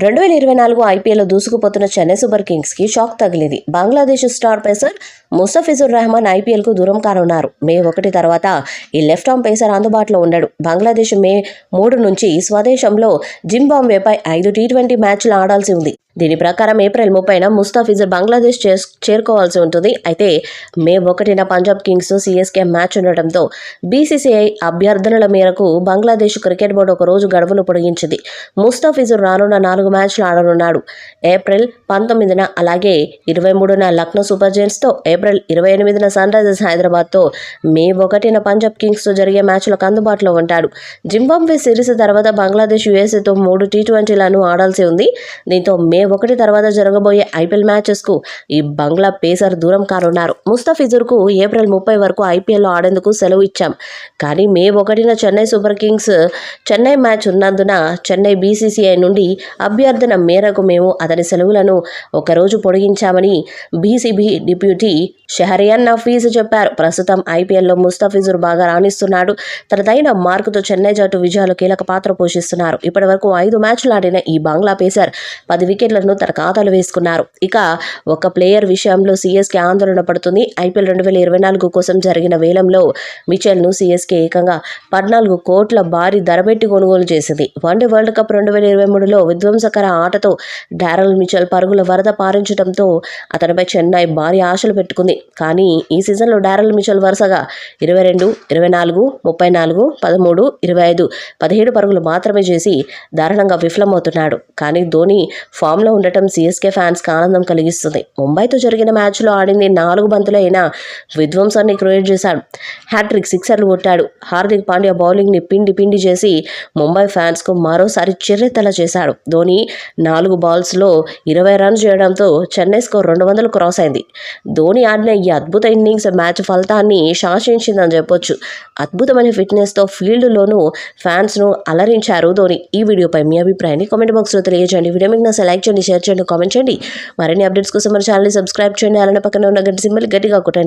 2024 ఐపీఎల్లో దూసుకుపోతున్న Chennai super కింగ్స్కి shock తగిలింది. Bangladesh star pacer Mustafizur Rahman ఐపీఎల్కు దూరం కానున్నారు. మే 1 తర్వాత ఈ లెఫ్ట్ ఆర్మ్ పేసర్ అందుబాటులో ఉండడు. బంగ్లాదేశ్ మే 3 నుంచి స్వదేశంలో జింబాబ్వేపై 5 టీ20 మ్యాచ్లు ఆడాల్సి ఉంది. దీని ప్రకారం ఏప్రిల్ 30న ముస్తఫిజుర్ బంగ్లాదేశ్ చేరుకోవాల్సి ఉంటుంది. అయితే మే 1న పంజాబ్ కింగ్స్ సిఎస్కే మ్యాచ్ ఉండటంతో బీసీసీఐ అభ్యర్థనల మేరకు బంగ్లాదేశ్ క్రికెట్ బోర్డు ఒక రోజు గడువును పొడిగించింది. ముస్తఫిజుర్ రానున్న 4 మ్యాచ్లు ఆడనున్నాడు. ఏప్రిల్ 19న అలాగే 23న లక్నో సూపర్ జెయింట్స్తో, ఏప్రిల్ 28న సన్ రైజర్స్ హైదరాబాద్తో, మే 1న పంజాబ్ కింగ్స్తో జరిగే మ్యాచ్లకు అందుబాటులో ఉంటాడు. జింబాబ్వే సిరీస్ తర్వాత బంగ్లాదేశ్ యూఎస్ఏతో 3 టీ20లను ఆడాల్సి ఉంది. దీంతో మే 1 తర్వాత జరగబోయే ఐపీఎల్ మ్యాచెస్కు ఈ బంగ్లా పేసర్ దూరం కానున్నారు. ముస్తఫిజుర్కు ఏప్రిల్ 30 వరకు ఐపీఎల్లో ఆడేందుకు సెలవు ఇచ్చాం. కానీ మే 1న Chennai super kings Chennai match ఉన్నందున చెన్నై బీసీసీఐ నుండి అభ్యర్థన మేరకు మేము అతని సెలవులను ఒకరోజు పొడిగించామని బీసీబీ డిప్యూటీ షహరియార్ నఫీస్ చెప్పారు. ప్రస్తుతం ఐపీఎల్లో ముస్తఫిజుర్ బాగా రాణిస్తున్నాడు. తనదైన మార్కుతో చెన్నై జట్టు విజయాలు కీలక పాత్ర పోషిస్తున్నారు. ఇప్పటివరకు 5 మ్యాచ్లు ఆడిన ఈ బంగ్లా పేసర్ 10 వికెట్లను తన ఖాతాలో వేసుకున్నారు. ఇక ఒక ప్లేయర్ విషయంలో సిఎస్కే ఆందోళన పడుతుంది. ఐపీఎల్ 2024 కోసం జరిగిన వేలంలో మిచెల్ను సిఎస్కే ఏకంగా 14 కోట్ల భారీ ధర పెట్టి కొనుగోలు చేసింది. వన్డే వరల్డ్ కప్ 2023లో విధ్వంసకర ఆటతో డారెల్ మిచెల్ పరుగుల వరద పారించడంతో అతనిపై చెన్నై భారీ ఆశలు పెట్టుకుంది. కానీ ఈ సీజన్లో డారెల్ మిచెల్ వరుసగా 22, 24, 34, 13, 25, 17 పరుగులు మాత్రమే చేసి దారుణంగా విఫలమవుతున్నాడు. కానీ ధోని ఫామ్లో ఉండటం సిఎస్కే ఫ్యాన్స్కి ఆనందం కలిగిస్తుంది. ముంబైతో జరిగిన మ్యాచ్లో ఆడింది 4 బంతులు అయినా విధ్వంసాన్ని క్రియేట్ చేశాడు. హ్యాట్రిక్ సిక్సర్లు కొట్టాడు. హార్దిక్ పాండ్యా బౌలింగ్ని పిండి చేసి ముంబై ఫ్యాన్స్కు మరోసారి చిర్రెత్తలా చేశాడు. ధోని 4 బాల్స్లో 20 రన్స్ చేయడంతో చెన్నై స్కోర్ 200 క్రాస్ అయింది. ధోని ఆడిన ఈ అద్భుత ఇన్నింగ్స్ మ్యాచ్ ఫలితాన్ని శాసించిందని చెప్పొచ్చు. అద్భుతమైన ఫిట్నెస్తో ఫీల్డ్లోనూ ఫ్యాన్స్ను అలరించారు ధోని. ఈ వీడియోపై మీ అభిప్రాయాన్ని కామెంట్ బాక్స్లో తెలియజేయండి. వీడియో మీకు నచ్చితే లైక్ చేయండి, షేర్ చేయండి, కామెంట్ చేయండి. మరిన్ని అప్డేట్స్ కోసం మన ఛానల్ని సబ్స్క్రైబ్ చేయండి. అలానే పక్కన ఉన్న గంట సింబల్ గట్టిగా కొట్టండి.